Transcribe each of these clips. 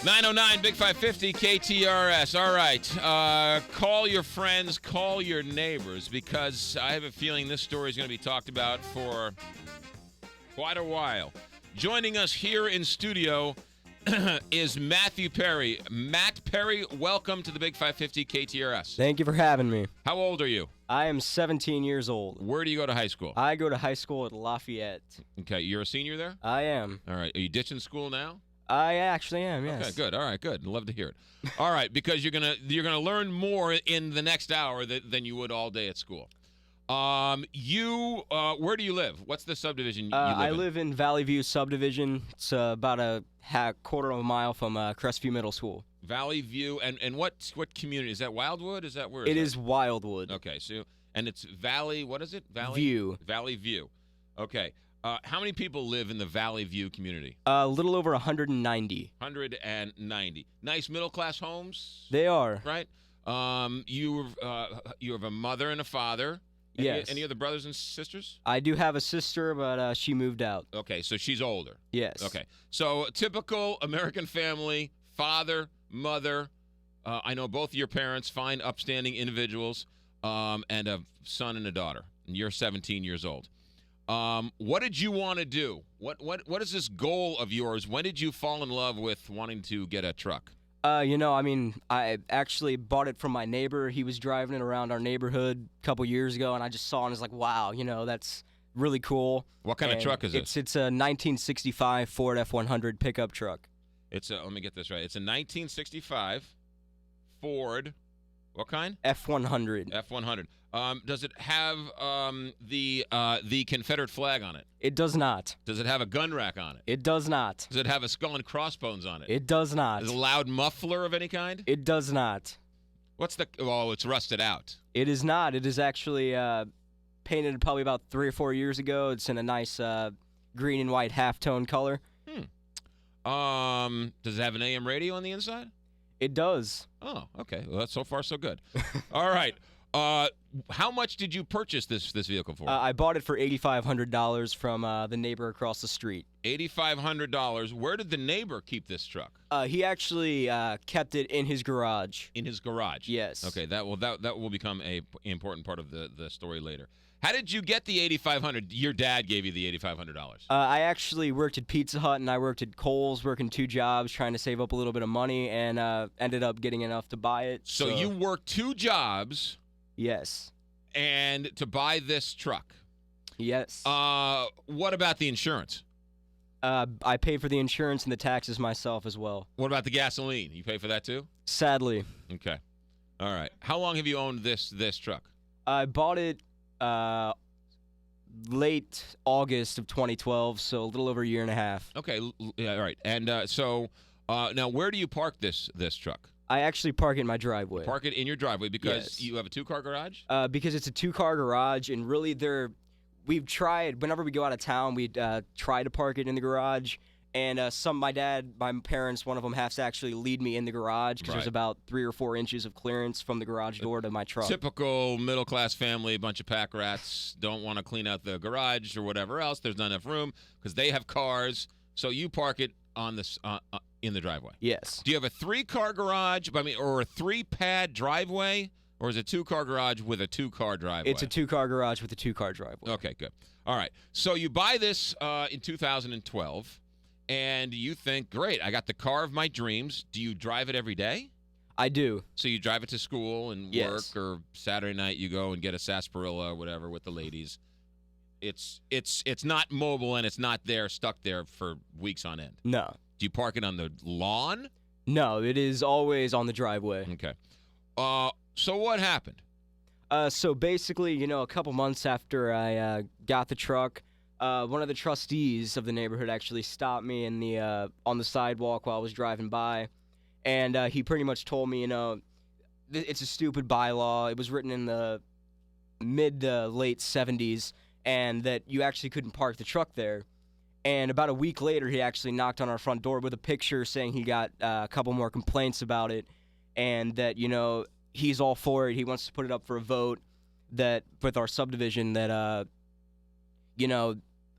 909 Big 550 KTRS. All right. Call your friends, call your neighbors, because I have a feeling this story is going to be talked about for quite a while. Joining us here in studio is Matthew Perry. Matt Perry, welcome to the Big 550 KTRS. Thank you for having me. How old are you? I am 17 years old. Where do you go to high school? I go to high school at Lafayette. Okay, you're a senior there? I am. All right. Are you ditching school now? I actually am, yes. Okay, good. All right, good. Love to hear it. All right, because you're gonna learn more in the next hour than you would all day at school. Where do you live? What's the subdivision you live in? I live in Valley View subdivision. It's about a quarter of a mile from Crestview Middle School. Valley View, and what community is that? Wildwood? Is that where? It is Wildwood. Okay, so and it's Valley. What is it? Valley View. Valley View. Okay. How many people live in the Valley View community? A little over 190. 190. Nice middle-class homes? They are. Right? You have a mother and a father. Yes. Any other brothers and sisters? I do have a sister, but she moved out. Okay, so she's older. Yes. Okay. So typical American family, father, mother. I know both of your parents, fine, upstanding individuals, and a son and a daughter. And you're 17 years old. What did you want to do? What is this goal of yours? When did you fall in love with wanting to get a truck? I actually bought it from my neighbor. He was driving it around our neighborhood a couple years ago, and I just saw it and was like, wow, that's really cool. What kind of truck is this? It's a 1965 Ford F100 pickup truck. Let me get this right. It's a 1965 Ford. What kind? F100. F100. Does it have the Confederate flag on it? It does not. Does it have a gun rack on it? It does not. Does it have a skull and crossbones on it? It does not. Is it a loud muffler of any kind? It does not. It's rusted out. It is not. It is actually painted probably about 3 or 4 years ago. It's in a nice green and white halftone color. Does it have an AM radio on the inside? It does. Oh, okay. Well, that's so far so good. All right. How much did you purchase this vehicle for? I bought it for $8,500 from the neighbor across the street. $8,500. Where did the neighbor keep this truck? He actually kept it in his garage. In his garage? Yes. Okay, that will become a important part of the story later. How did you get the $8,500? Your dad gave you the $8,500. I actually worked at Pizza Hut and I worked at Kohl's, working 2 jobs, trying to save up a little bit of money, and ended up getting enough to buy it. So you worked 2 jobs. Yes. And to buy this truck. Yes. What about the insurance? I pay for the insurance and the taxes myself as well. What about the gasoline? You pay for that too? Sadly. Okay. All right. How long have you owned this truck? I bought it late August of 2012, so a little over a year and a half. Okay. Yeah, all right. And so now where do you park this truck? I actually park it in my driveway. Park it in your driveway because Yes. you have a 2-car garage? Because it's a 2-car garage, and really we've tried, whenever we go out of town, we try to park it in the garage, and my parents, one of them has to actually lead me in the garage because Right. there's about 3 or 4 inches of clearance from the garage door to my truck. Typical middle-class family, a bunch of pack rats, don't want to clean out the garage or whatever else. There's not enough room because they have cars, so you park it on this in the driveway. Yes. Do you have a 3-car garage, or a 3-pad driveway, or is it a 2-car garage with a 2-car driveway? It's a 2-car garage with a 2-car driveway. Okay, good. All right. So you buy this in 2012, and you think, great, I got the car of my dreams. Do you drive it every day? I do. So you drive it to school and Yes. work, or Saturday night you go and get a sarsaparilla or whatever with the ladies. It's not mobile, and it's not stuck there for weeks on end. No. Do you park it on the lawn? No, it is always on the driveway. Okay. So what happened? So basically, a couple months after I got the truck, one of the trustees of the neighborhood actually stopped me on the sidewalk while I was driving by, and he pretty much told me, it's a stupid bylaw. It was written in the mid to late 70s, and that you actually couldn't park the truck there. And about a week later, he actually knocked on our front door with a picture saying he got a couple more complaints about it, and that, he's all for it. He wants to put it up for a vote that with our subdivision that,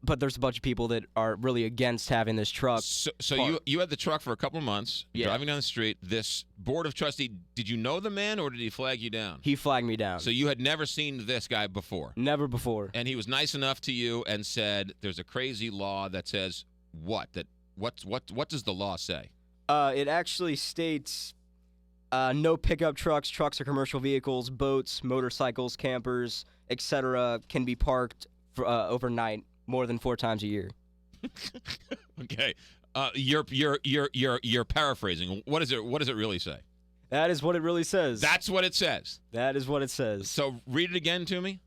but there's a bunch of people that are really against having this truck. So you had the truck for a couple of months, Yeah. driving down the street. This board of trustee, did you know the man or did he flag you down? He flagged me down. So you had never seen this guy before? Never before. And he was nice enough to you and said, there's a crazy law that says what? What does the law say? It actually states no pickup trucks, trucks or commercial vehicles, boats, motorcycles, campers, etc. can be parked for, overnight more than 4 times a year. Okay. You're paraphrasing. What does it really say? That is what it really says. That's what it says. That is what it says. So read it again to me.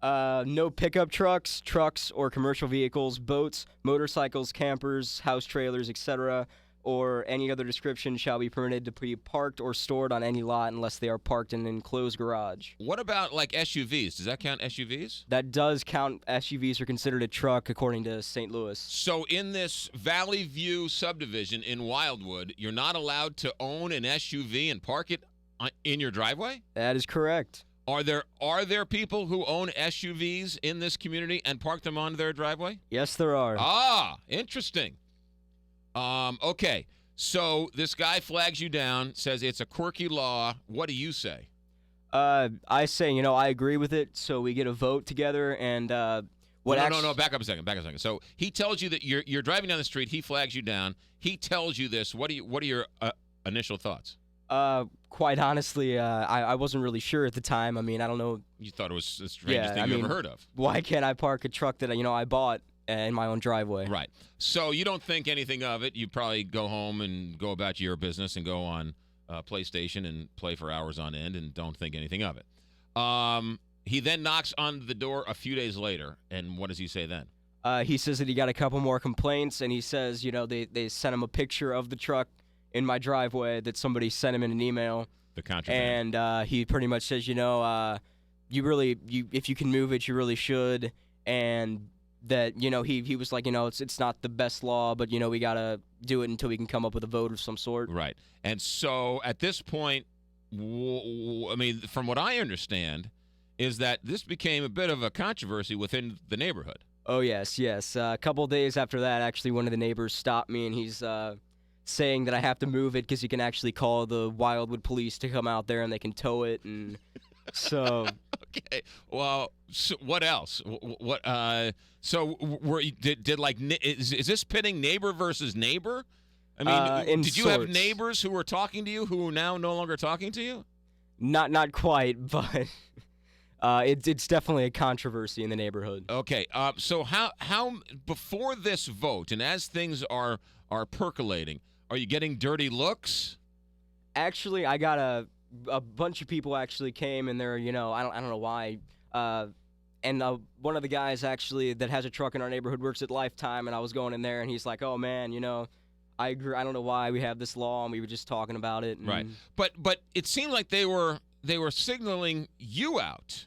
No pickup trucks, trucks or commercial vehicles, boats, motorcycles, campers, house trailers, etc., or any other description shall be permitted to be parked or stored on any lot unless they are parked in an enclosed garage. What about like SUVs? Does that count SUVs? That does count. SUVs are considered a truck according to St. Louis. So in this Valley View subdivision in Wildwood, you're not allowed to own an SUV and park it in your driveway? That is correct. Are there people who own SUVs in this community and park them on their driveway? Yes, there are. Ah, interesting. Okay, so this guy flags you down, says it's a quirky law. What do you say? I say, I agree with it, so we get a vote together, and No, back up a second. So he tells you that you're driving down the street, he flags you down, he tells you this. What are your initial thoughts? Quite honestly, I wasn't really sure at the time. I mean, I don't know. You thought it was the strangest thing you ever heard of. Why can't I park a truck that, I bought in my own driveway? Right. So you don't think anything of it. You probably go home and go about your business and go on PlayStation and play for hours on end and don't think anything of it. He then knocks on the door a few days later, and what does he say then? He says that he got a couple more complaints, and he says, they sent him a picture of the truck in my driveway that somebody sent him in an email. The contraband. And he pretty much says, if you can move it, you really should. And that, he was like, it's not the best law, but, we got to do it until we can come up with a vote of some sort. Right. And so at this point, from what I understand, is that this became a bit of a controversy within the neighborhood. Oh, yes. A couple of days after that, actually, one of the neighbors stopped me, and he's saying that I have to move it because he can actually call the Wildwood police to come out there and they can tow it. And so... Okay. Well, so what else? What? So is this pitting neighbor versus neighbor? I mean, did you have neighbors who were talking to you who are now no longer talking to you? Not quite, but it's definitely a controversy in the neighborhood. Okay. So how before this vote and as things are percolating, are you getting dirty looks? Actually, I got a bunch of people actually came, and they're, I don't know why. And one of the guys actually that has a truck in our neighborhood works at Lifetime, and I was going in there, and he's like, "Oh man, I agree. I don't know why we have this law, and we were just talking about it." And right. But it seemed like they were signaling you out,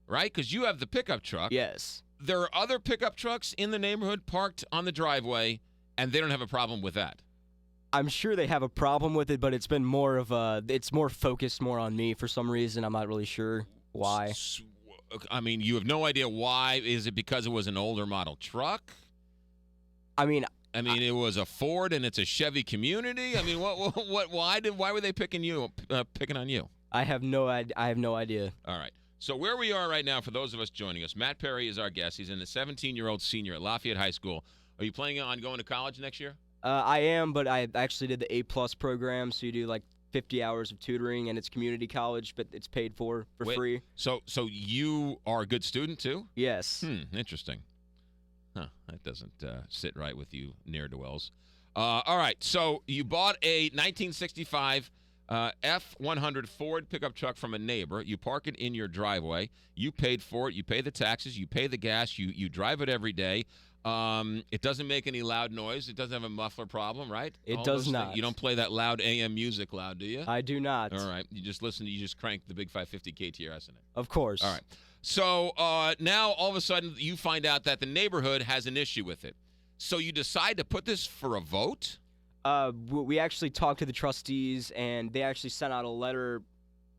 right? Because you have the pickup truck. Yes. There are other pickup trucks in the neighborhood parked on the driveway, and they don't have a problem with that. I'm sure they have a problem with it, but it's been more of it's more focused more on me for some reason. I'm not really sure why. I mean, you have no idea why. Is it because it was an older model truck? I mean, it was a Ford and it's a Chevy community. I mean, why were they picking on you? I have no idea. All right. So where we are right now, for those of us joining us, Matt Perry is our guest. He's in the 17-year-old senior at Lafayette High School. Are you planning on going to college next year? I am, but I actually did the A+ program, so you do like 50 hours of tutoring, and it's community college, but it's paid for free. So you are a good student too? Yes. Interesting. Huh, that doesn't sit right with you ne'er-do-wells. All right, so you bought a 1965 F100 Ford pickup truck from a neighbor. You park it in your driveway. You paid for it. You pay the taxes. You pay the gas. You drive it every day. It doesn't make any loud noise. It doesn't have a muffler problem, right? It does not. You don't play that loud AM music loud, do you? I do not. All right. You just crank the big 550 KTRS in it. Of course. All right. So now all of a sudden you find out that the neighborhood has an issue with it. So you decide to put this for a vote? We actually talked to the trustees, and they actually sent out a letter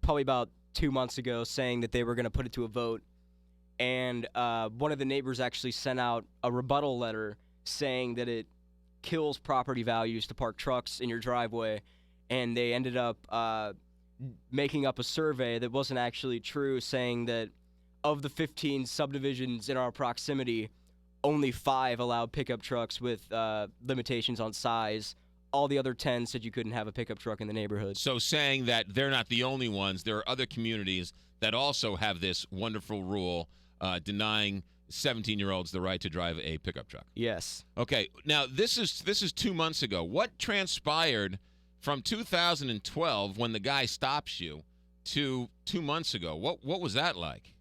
probably about 2 months ago saying that they were going to put it to a vote. and one of the neighbors actually sent out a rebuttal letter saying that it kills property values to park trucks in your driveway, and they ended up making up a survey that wasn't actually true, saying that of the 15 subdivisions in our proximity, only 5 allowed pickup trucks with limitations on size. All the other 10 said you couldn't have a pickup truck in the neighborhood. So saying that they're not the only ones, there are other communities that also have this wonderful rule denying 17-year-olds the right to drive a pickup truck. Yes. Okay, now this is 2 months ago. What transpired from 2012 when the guy stops you to 2 months ago? What was that like?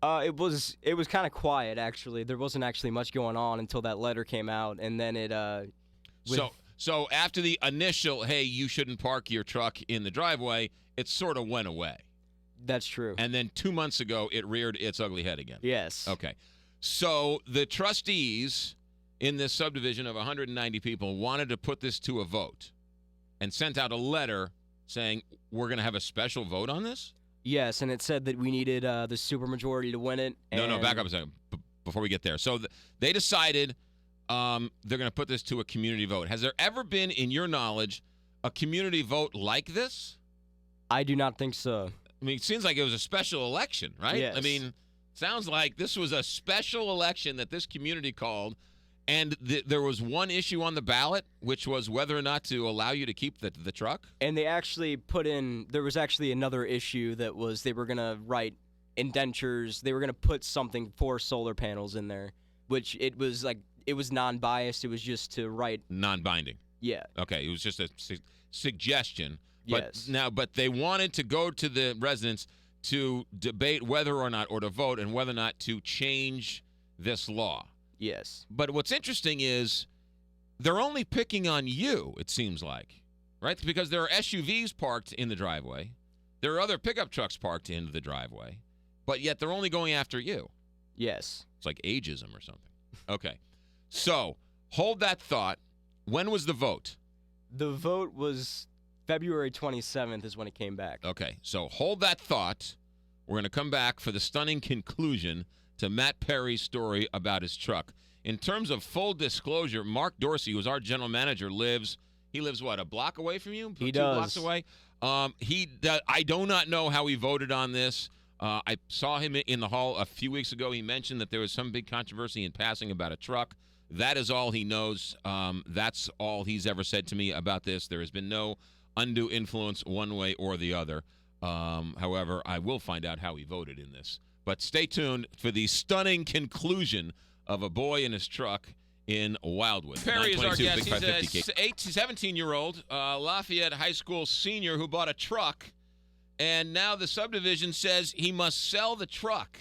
It was kind of quiet, actually. There wasn't actually much going on until that letter came out, and then it So after the initial, hey, you shouldn't park your truck in the driveway, it sort of went away. That's true. And then 2 months ago, it reared its ugly head again. Yes. Okay. So the trustees in this subdivision of 190 people wanted to put this to a vote and sent out a letter saying, we're going to have a special vote on this? Yes, and it said that we needed the supermajority to win it. No, back up a second before we get there. So they decided they're going to put this to a community vote. Has there ever been, in your knowledge, a community vote like this? I do not think so. I mean, it seems like it was a special election, right? Yes. I mean, sounds like this was a special election that this community called, and there was one issue on the ballot, which was whether or not to allow you to keep the truck. And they actually put in, there was actually another issue that was they were going to write indentures. They were going to put something for solar panels in there, which it was non-biased. It was just to write. Non-binding. Yeah. Okay, it was just a suggestion. Yes. But they wanted to go to the residents to debate whether or not, or to vote, and whether or not to change this law. Yes. But what's interesting is they're only picking on you, it seems like, right? Because there are SUVs parked in the driveway. There are other pickup trucks parked in the driveway, but yet they're only going after you. Yes. It's like ageism or something. Okay. So hold that thought. When was the vote? The vote was February 27th is when it came back. Okay. So hold that thought. We're going to come back for the stunning conclusion to Matt Perry's story about his truck. In terms of full disclosure, Mark Dorsey, who's our general manager, lives what, a block away from you? He 2 does. blocks away? I do not know how he voted on this. I saw him in the hall a few weeks ago. He mentioned that there was some big controversy in passing about a truck. That is all he knows. That's all he's ever said to me about this. There has been no undue influence one way or the other. However, I will find out how he voted in this. But stay tuned for the stunning conclusion of a boy in his truck in Wildwood. Perry is our guest. He's a 17-year-old Lafayette High School senior who bought a truck, and now the subdivision says he must sell the truck.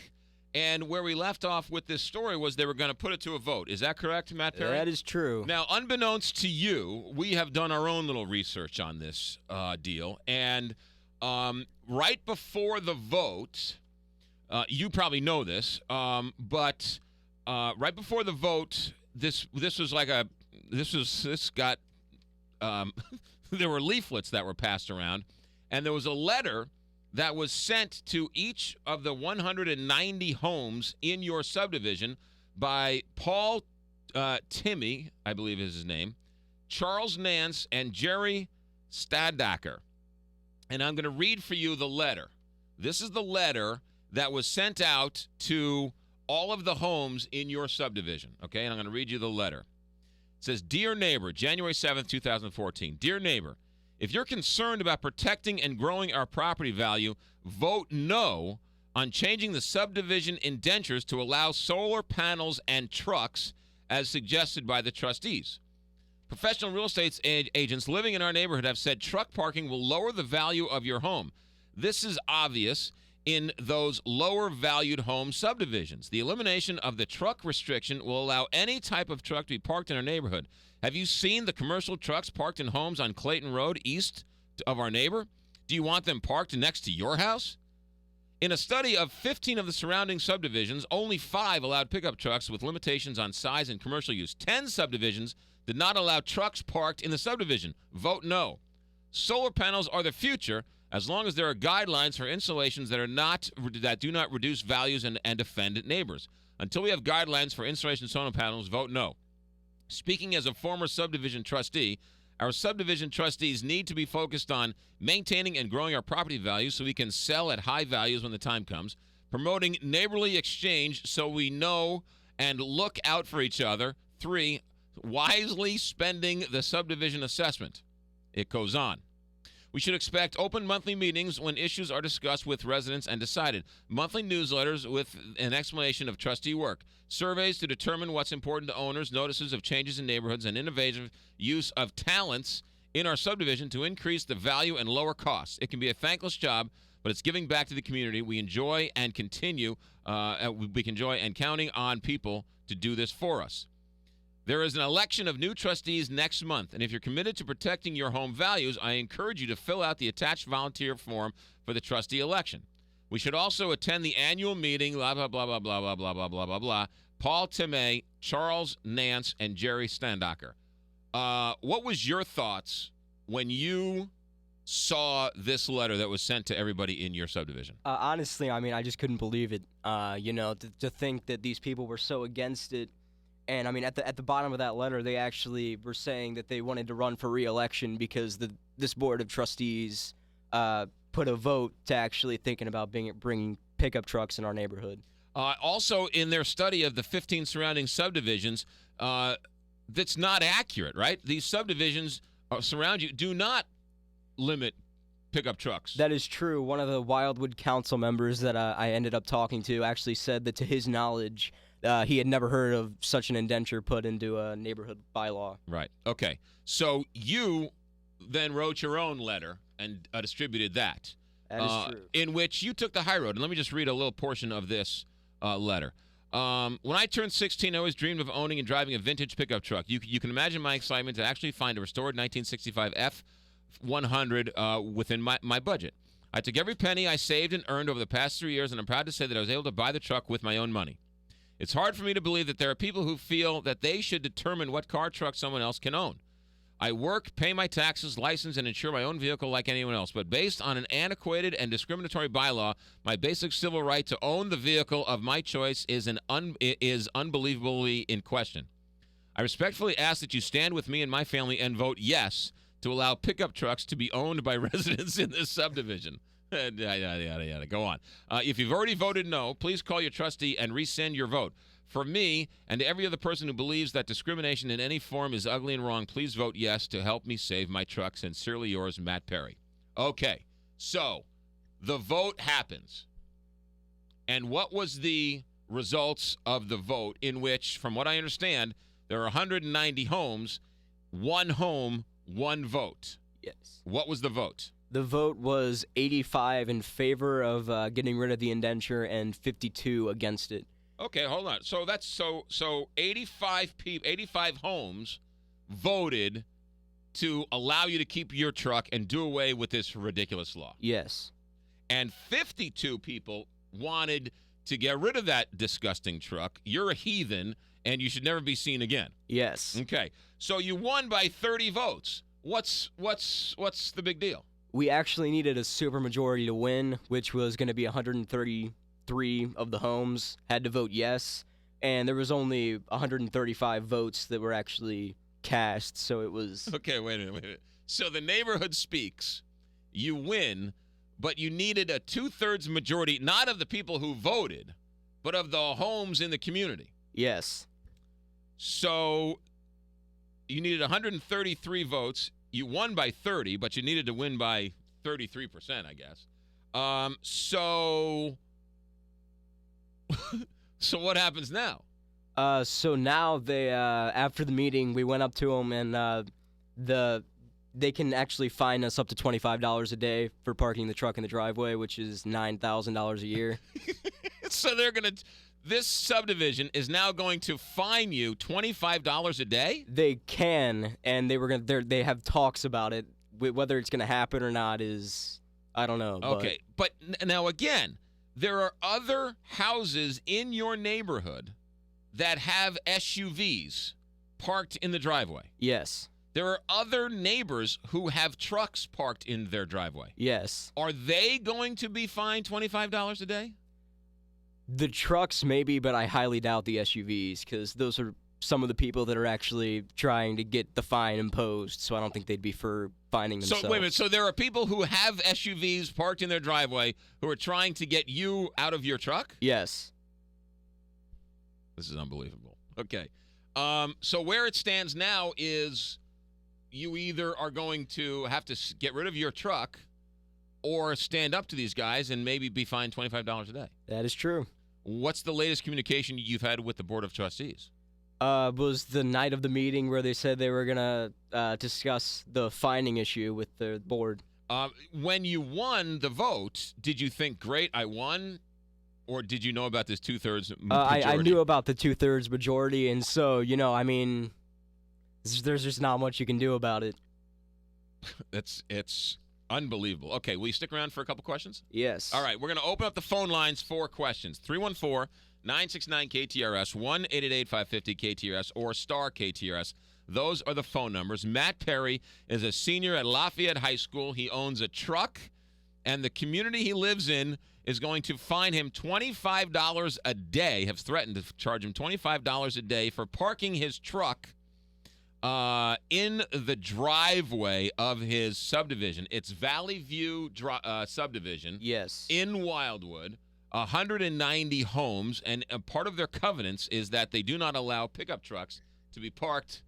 And where we left off with this story was they were going to put it to a vote. Is that correct, Matt Perry? That is true. Now, unbeknownst to you, we have done our own little research on this deal. And right before the vote, you probably know this, but right before the vote, this got there were leaflets that were passed around, and there was a letter that was sent to each of the 190 homes in your subdivision by Paul Timmy, I believe is his name, Charles Nance, and Jerry Stadacker. And I'm going to read for you the letter. This is the letter that was sent out to all of the homes in your subdivision, okay? And I'm going to read you the letter. It says, Dear Neighbor, January 7th, 2014. Dear Neighbor, if you're concerned about protecting and growing our property value, vote no on changing the subdivision indentures to allow solar panels and trucks as suggested by the trustees. Professional real estate agents living in our neighborhood have said truck parking will lower the value of your home. This is obvious in those lower valued home subdivisions. The elimination of the truck restriction will allow any type of truck to be parked in our neighborhood. Have you seen the commercial trucks parked in homes on Clayton Road east of our neighbor? Do you want them parked next to your house? In a study of 15 of the surrounding subdivisions, only 5 allowed pickup trucks with limitations on size and commercial use. 10 subdivisions did not allow trucks parked in the subdivision. Vote no. Solar panels are the future, as long as there are guidelines for installations that do not reduce values and offend neighbors. Until we have guidelines for installation of solar panels, vote no. Speaking as a former subdivision trustee, our subdivision trustees need to be focused on maintaining and growing our property values so we can sell at high values when the time comes, promoting neighborly exchange so we know and look out for each other. 3, wisely spending the subdivision assessment. It goes on. We should expect open monthly meetings when issues are discussed with residents and decided. Monthly newsletters with an explanation of trustee work. Surveys to determine what's important to owners. Notices of changes in neighborhoods and innovative use of talents in our subdivision to increase the value and lower costs. It can be a thankless job, but it's giving back to the community. We enjoy and counting on people to do this for us. There is an election of new trustees next month, and if you're committed to protecting your home values, I encourage you to fill out the attached volunteer form for the trustee election. We should also attend the annual meeting, blah, blah, blah, blah, blah, blah, blah, blah, blah, blah, blah. Paul Timay, Charles Nance, and Jerry Standacker. What was your thoughts when you saw this letter that was sent to everybody in your subdivision? Honestly, I mean, I just couldn't believe it, to think that these people were so against it. And, I mean, at the bottom of that letter, they actually were saying that they wanted to run for re-election because this board of trustees put a vote to actually thinking about bringing pickup trucks in our neighborhood. Also, in their study of the 15 surrounding subdivisions, that's not accurate, right? These subdivisions surround you do not limit pickup trucks. That is true. One of the Wildwood council members that I ended up talking to actually said that, to his knowledge, he had never heard of such an indenture put into a neighborhood bylaw. Right. Okay. So you then wrote your own letter and distributed that. That is true. In which you took the high road. And let me just read a little portion of this letter. When I turned 16, I always dreamed of owning and driving a vintage pickup truck. You can imagine my excitement to actually find a restored 1965 F100 within my budget. I took every penny I saved and earned over the past 3 years, and I'm proud to say that I was able to buy the truck with my own money. It's hard for me to believe that there are people who feel that they should determine what car truck someone else can own. I work, pay my taxes, license, and insure my own vehicle like anyone else, but based on an antiquated and discriminatory bylaw, my basic civil right to own the vehicle of my choice is unbelievably in question. I respectfully ask that you stand with me and my family and vote yes to allow pickup trucks to be owned by residents in this subdivision. Yada, yada, yada. Go on. If you've already voted no, please call your trustee and rescind your vote. For me and to every other person who believes that discrimination in any form is ugly and wrong, please vote yes to help me save my truck. Sincerely yours, Matt Perry. Okay, so the vote happens. And what was the results of the vote, in which, from what I understand, there are 190 homes, one home, one vote? Yes. What was the vote? The vote was 85 in favor of getting rid of the indenture and 52 against it. Okay, hold on. So that's so 85 people, 85 homes voted to allow you to keep your truck and do away with this ridiculous law. Yes. And 52 people wanted to get rid of that disgusting truck. You're a heathen and you should never be seen again. Yes. Okay. So you won by 30 votes. What's the big deal? We actually needed a supermajority to win, which was going to be 133 of the homes had to vote yes, and there was only 135 votes that were actually cast, so it was... Okay, wait a minute. So the neighborhood speaks, you win, but you needed a 2/3 majority, not of the people who voted, but of the homes in the community. Yes. So you needed 133 votes. You won by 30, but you needed to win by 33%, I guess. So what happens now? So now they, after the meeting, we went up to them, and they can actually fine us up to $25 a day for parking the truck in the driveway, which is $9,000 a year. So this subdivision is now going to fine you $25 a day? They can, and they have talks about it. Whether it's going to happen or not is, I don't know. Okay, but now again, there are other houses in your neighborhood that have SUVs parked in the driveway. Yes. There are other neighbors who have trucks parked in their driveway. Yes. Are they going to be fined $25 a day? The trucks maybe, but I highly doubt the SUVs because those are some of the people that are actually trying to get the fine imposed, so I don't think they'd be for fining themselves. So wait a minute. So there are people who have SUVs parked in their driveway who are trying to get you out of your truck? Yes. This is unbelievable. Okay. So where it stands now is you either are going to have to get rid of your truck or stand up to these guys and maybe be fined $25 a day. That is true. What's the latest communication you've had with the Board of Trustees? Was the night of the meeting where they said they were going to discuss the fining issue with the board. When you won the vote, did you think, great, I won? Or did you know about this two-thirds majority? I knew about the two-thirds majority, and so, I mean, there's just not much you can do about it. It's unbelievable. Okay, will you stick around for a couple questions? Yes. All right, we're going to open up the phone lines for questions. 314-969-KTRS, 1-888-550-KTRS, or star KTRS. Those are the phone numbers. Matt Perry is a senior at Lafayette High School. He owns a truck, and the community he lives in is going to fine him $25 a day, have threatened to charge him $25 a day for parking his truck in the driveway of his subdivision. It's Valley View subdivision. Yes. In Wildwood, 190 homes, and a part of their covenants is that they do not allow pickup trucks to be parked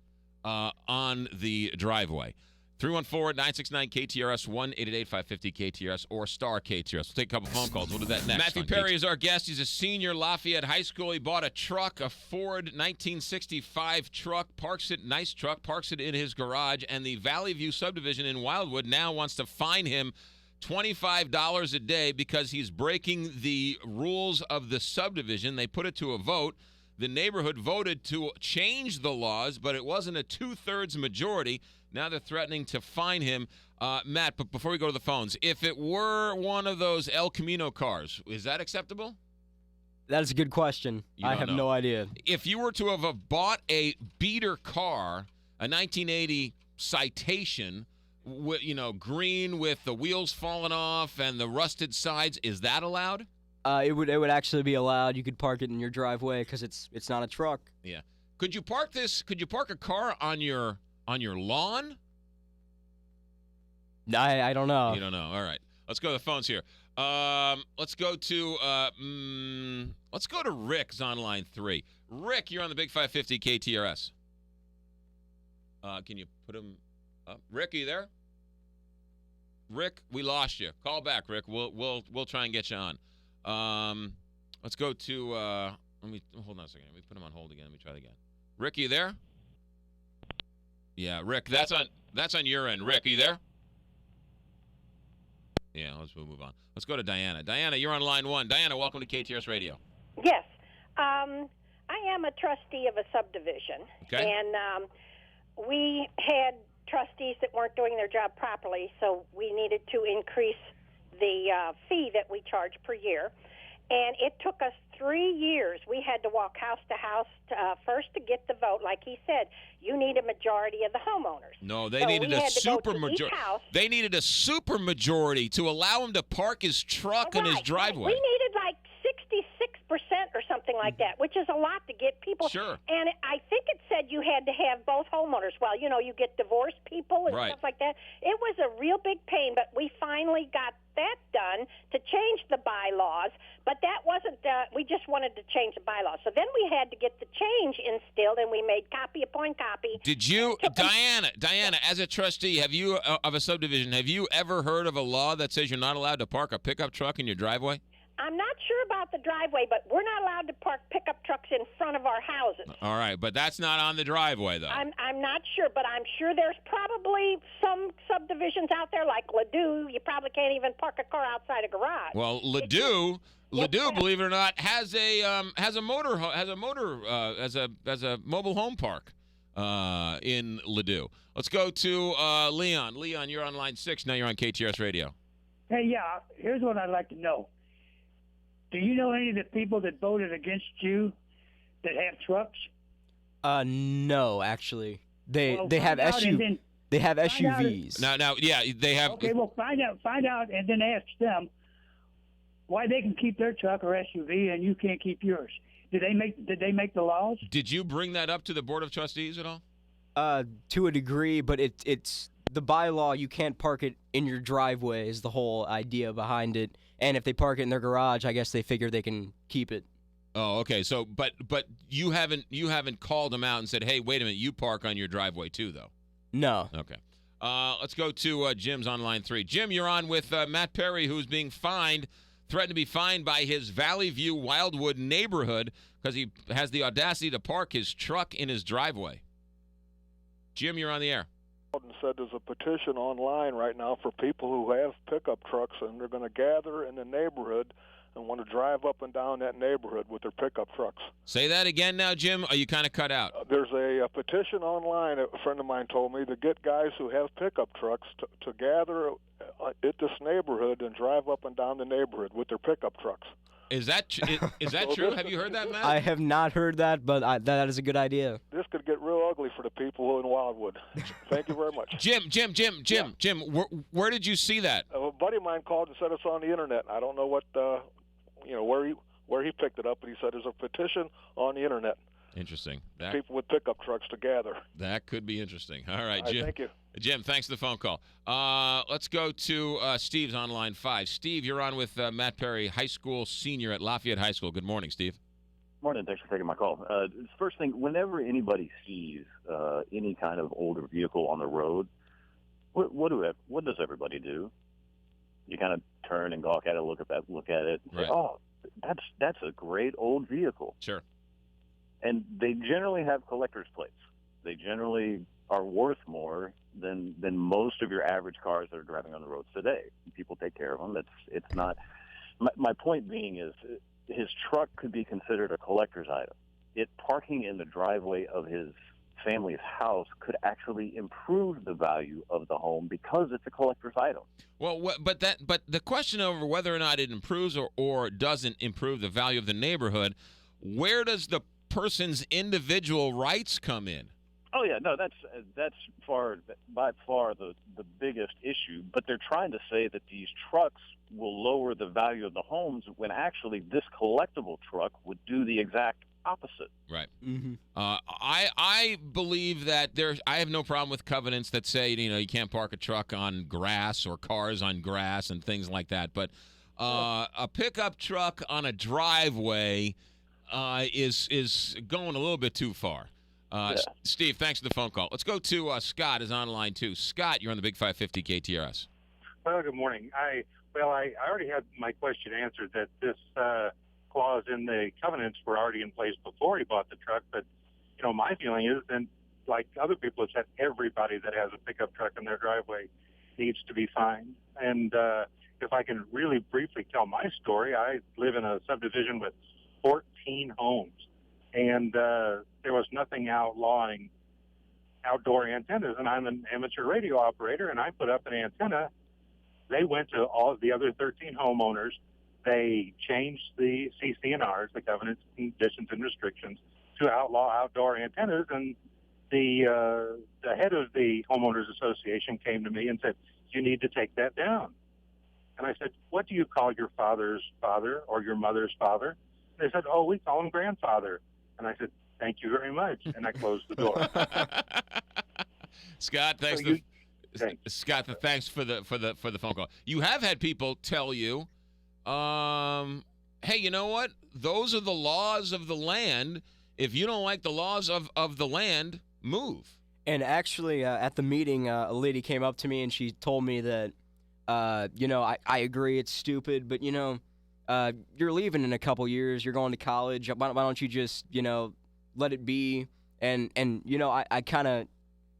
on the driveway. 314-969-KTRS, 1-888-550-KTRS, or star KTRS. We'll take a couple phone calls. We'll do that next. Matthew Perry is our guest. He's a senior, Lafayette High School. He bought a truck, a Ford 1965 truck, nice truck, parks it in his garage, and the Valley View subdivision in Wildwood now wants to fine him $25 a day because he's breaking the rules of the subdivision. They put it to a vote. The neighborhood voted to change the laws, but it wasn't a two-thirds majority. Now they're threatening to fine him. Matt, but before we go to the phones, if it were one of those El Camino cars, is that acceptable? That is a good question. I have no idea. If you were to have bought a beater car, a 1980 Citation, green with the wheels falling off and the rusted sides, is that allowed? It would actually be allowed. You could park it in your driveway because it's not a truck. Yeah. Could you park a car on your lawn? I don't know. You don't know. All right. Let's go to the phones here. Let's go to Rick's on line 3. Rick, you're on the Big 550 KTRS. Can you put him up? Rick, are you there? Rick, we lost you. Call back, Rick. We'll try and get you on. Let's go to let me hold on a second. Let me put him on hold again. Let me try it again. Rick, are you there? Yeah, Rick, that's on your end. Rick, are you there? Yeah, we'll move on. Let's go to Diana. Diana, you're on line 1. Diana, welcome to KTRS Radio. Yes. I am a trustee of a subdivision. Okay. And we had trustees that weren't doing their job properly, so we needed to increase the fee that we charge per year. And it took us 3 years. We had to walk house to house first to get the vote. Like he said, you need a majority of the homeowners. No, they needed a super majority. They needed a super majority to allow him to park his truck in his driveway. We needed like 66% or something like that, which is a lot to get people. Sure. And I think it said you had to have both homeowners. Well, you get divorced people and stuff like that. It was a real big pain, but we finally got that done to change the bylaws. But that wasn't, we just wanted to change the bylaws. So then we had to get the change instilled, and we made copy upon copy. Did you, Diana, as a trustee, of a subdivision, have you ever heard of a law that says you're not allowed to park a pickup truck in your driveway? I'm not sure about the driveway, but we're not allowed to park pickup trucks in front of our houses. All right, but that's not on the driveway, though. I'm not sure, but I'm sure there's probably some subdivisions out there like Ladue. You probably can't even park a car outside a garage. Well, Ladue, believe it or not, has a mobile home park in Ladue. Let's go to Leon. Leon, you're on line 6. Now you're on KTRS Radio. Hey, yeah. Here's what I'd like to know. Do you know any of the people that voted against you that have trucks? No, actually. They Well, they have find out and SU then they have find out SUVs. Now, yeah, they have. Okay, well, find out, and then ask them why they can keep their truck or SUV and you can't keep yours. Did they make the laws? Did you bring that up to the Board of Trustees at all? To a degree, but it's the bylaw. You can't park it in your driveway is the whole idea behind it. And if they park it in their garage, I guess they figure they can keep it. Oh, okay. So, but you haven't called them out and said, hey, wait a minute, you park on your driveway too, though. No. Okay. Let's go to Jim's on line 3. Jim, you're on with Matt Perry, who's being threatened to be fined by his Valley View Wildwood neighborhood because he has the audacity to park his truck in his driveway. Jim, you're on the air. And said there's a petition online right now for people who have pickup trucks, and they're going to gather in the neighborhood and want to drive up and down that neighborhood with their pickup trucks. Say that again now, Jim, or you kind of cut out. There's a petition online, a friend of mine told me, to get guys who have pickup trucks to gather at this neighborhood and drive up and down the neighborhood with their pickup trucks. Is that true? Have you heard that, Matt? I have not heard that, but that is a good idea. This could get real ugly for the people in Wildwood. Thank you very much. Jim, where did you see that? A buddy of mine called and said it's on the internet. I don't know what, where he picked it up, but he said there's a petition on the internet. Interesting. People with pickup trucks to gather. That could be interesting. All right, Jim. Thank you. Jim, thanks for the phone call. Let's go to Steve's on line 5. Steve, you're on with Matt Perry, high school senior at Lafayette High School. Good morning, Steve. Morning. Thanks for taking my call. First thing, whenever anybody sees any kind of older vehicle on the road, what does everybody do? You kind of turn and gawk at it, look at it, and say, Right. "Oh, that's a great old vehicle." Sure. And they generally have collector's plates. They generally are worth more than most of your average cars that are driving on the roads today. People take care of them. It's not. My point being is, his truck could be considered a collector's item. Parking in the driveway of his family's house could actually improve the value of the home because it's a collector's item. Well, but the question over whether or not it improves or doesn't improve the value of the neighborhood, where does the person's individual rights come in? Oh yeah, no, that's by far the biggest issue. But they're trying to say that these trucks will lower the value of the homes when actually this collectible truck would do the exact opposite. Right. Mm-hmm. I believe that I have no problem with covenants that say you can't park a truck on grass or cars on grass and things like that. But a pickup truck on a driveway is going a little bit too far. Steve, thanks for the phone call. Let's go to Scott is on line 2. Scott, you're on the Big 550 KTRS. Well, good morning. I already had my question answered that this clause in the covenants were already in place before he bought the truck. But, my feeling is, and like other people have said, everybody that has a pickup truck in their driveway needs to be fined. And if I can really briefly tell my story, I live in a subdivision with 14 homes. And there was nothing outlawing outdoor antennas. And I'm an amateur radio operator, and I put up an antenna. They went to all of the other 13 homeowners. They changed the CC&Rs, the covenants, conditions, and restrictions, to outlaw outdoor antennas. And the head of the homeowners association came to me and said, "You need to take that down." And I said, "What do you call your father's father or your mother's father?" And they said, "Oh, we call him grandfather." And I said, "Thank you very much." And I closed the door. Scott, thanks. Scott, thanks for the phone call. You have had people tell you, hey, you know what? Those are the laws of the land. If you don't like the laws of the land, move. And actually, at the meeting, a lady came up to me and she told me that, I agree it's stupid, but, you're leaving in a couple years. You're going to college. Why don't you just, let it be? And I kind of,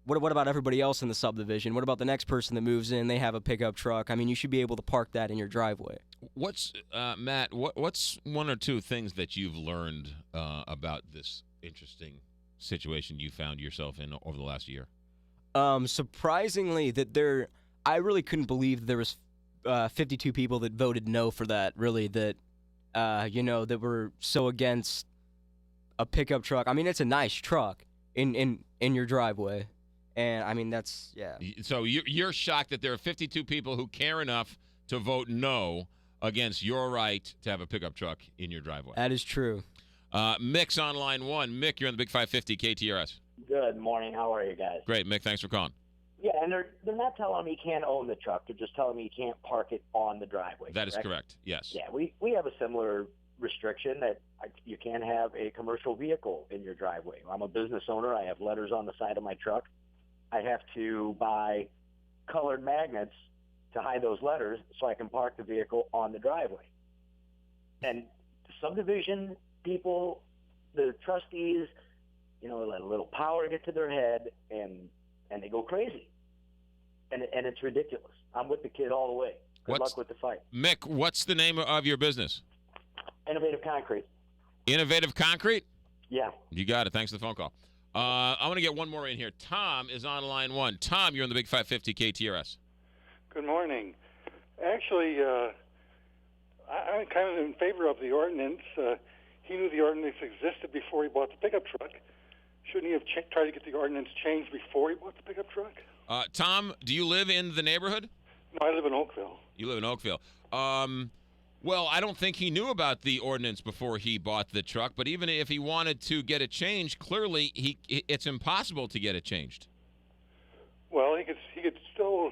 what about everybody else in the subdivision? What about the next person that moves in? They have a pickup truck. I mean, you should be able to park that in your driveway. What's Matt? What's one or two things that you've learned about this interesting situation you found yourself in over the last year? Surprisingly, I really couldn't believe there was 52 people that voted no for that. Really, that that were so against a pickup truck. I mean, it's a nice truck in your driveway. And, I mean, that's, yeah. So you're shocked that there are 52 people who care enough to vote no against your right to have a pickup truck in your driveway. That is true. Mick's on line 1. Mick, you're on the Big 550 KTRS. Good morning. How are you guys? Great, Mick. Thanks for calling. Yeah, and they're not telling me you can't own the truck. They're just telling me you can't park it on the driveway. That is correct. Yes. Yeah, we have a similar restriction that you can't have a commercial vehicle in your driveway. I'm a business owner. I have letters on the side of my truck. I have to buy colored magnets to hide those letters so I can park the vehicle on the driveway. And subdivision people, the trustees, let a little power get to their head and they go crazy. And it's ridiculous. I'm with the kid all the way. Good luck with the fight. Mick, what's the name of your business? Innovative Concrete. Innovative Concrete? Yeah. You got it. Thanks for the phone call. I want to get one more in here. Tom is on line 1. Tom, you're on the Big 550 KTRS. Good morning. Actually, I'm kind of in favor of the ordinance. He knew the ordinance existed before he bought the pickup truck. Shouldn't he have tried to get the ordinance changed before he bought the pickup truck? Tom, do you live in the neighborhood? No, I live in Oakville. You live in Oakville. Well, I don't think he knew about the ordinance before he bought the truck, but even if he wanted to get it changed, clearly it's impossible to get it changed. Well, he could still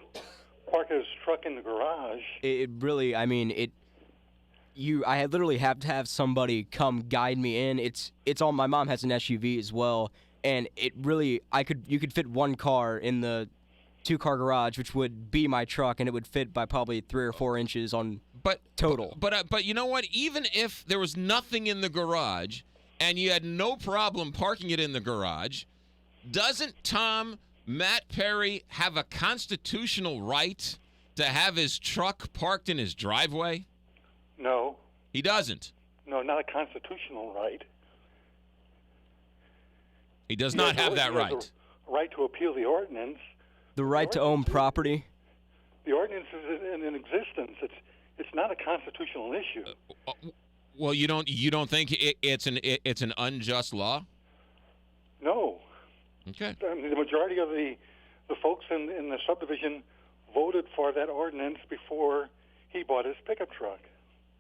park his truck in the garage. It really, I mean, I literally have to have somebody come guide me in. It's all, my mom has an SUV as well, and it really, you could fit one car in the 2-car garage, which would be my truck, and it would fit by probably 3 or 4 inches on total. But you know what? Even if there was nothing in the garage and you had no problem parking it in the garage, doesn't Matt Perry have a constitutional right to have his truck parked in his driveway? No. He doesn't? No, not a constitutional right. He does not have that right. The right to appeal the ordinance. The right to own property? The ordinance is in existence. It's not a constitutional issue. Well, you don't think it's an unjust law? No. Okay. I mean, the majority of the folks in the subdivision voted for that ordinance before he bought his pickup truck.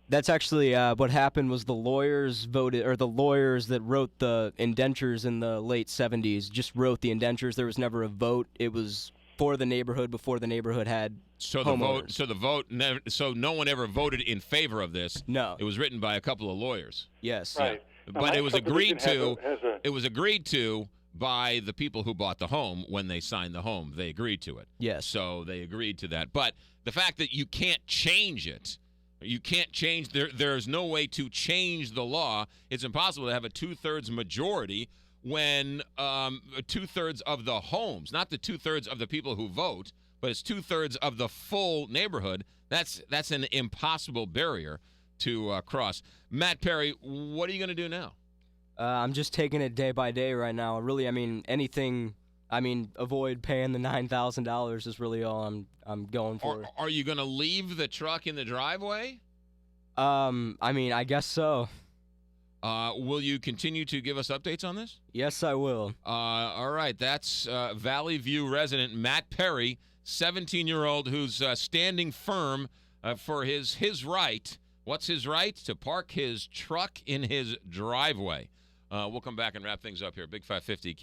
That's actually what happened was the lawyers that wrote the indentures in the late 70s just wrote the indentures. There was never a vote. It was for the neighborhood before the neighborhood had homeowners. So no one ever voted in favor of this. No. It was written by a couple of lawyers. Yes. Right. Yeah. But it was agreed to. It was agreed to by the people who bought the home when they signed the home. They agreed to it. Yes. So they agreed to that. But the fact that you can't change it, there's no way to change the law. It's impossible to have a 2/3 majority when 2/3 of the homes, not the 2/3 of the people who vote, but it's 2/3 of the full neighborhood. That's an impossible barrier to cross. Matt Perry, what are you going to do now? I'm just taking it day by day right now. Really, avoid paying the $9,000 is really all I'm going for. Are you going to leave the truck in the driveway? I guess so. Will you continue to give us updates on this? Yes, I will. All right. That's Valley View resident Matt Perry, 17-year-old who's standing firm for his right. What's his right? To park his truck in his driveway. We'll come back and wrap things up here. Big 550.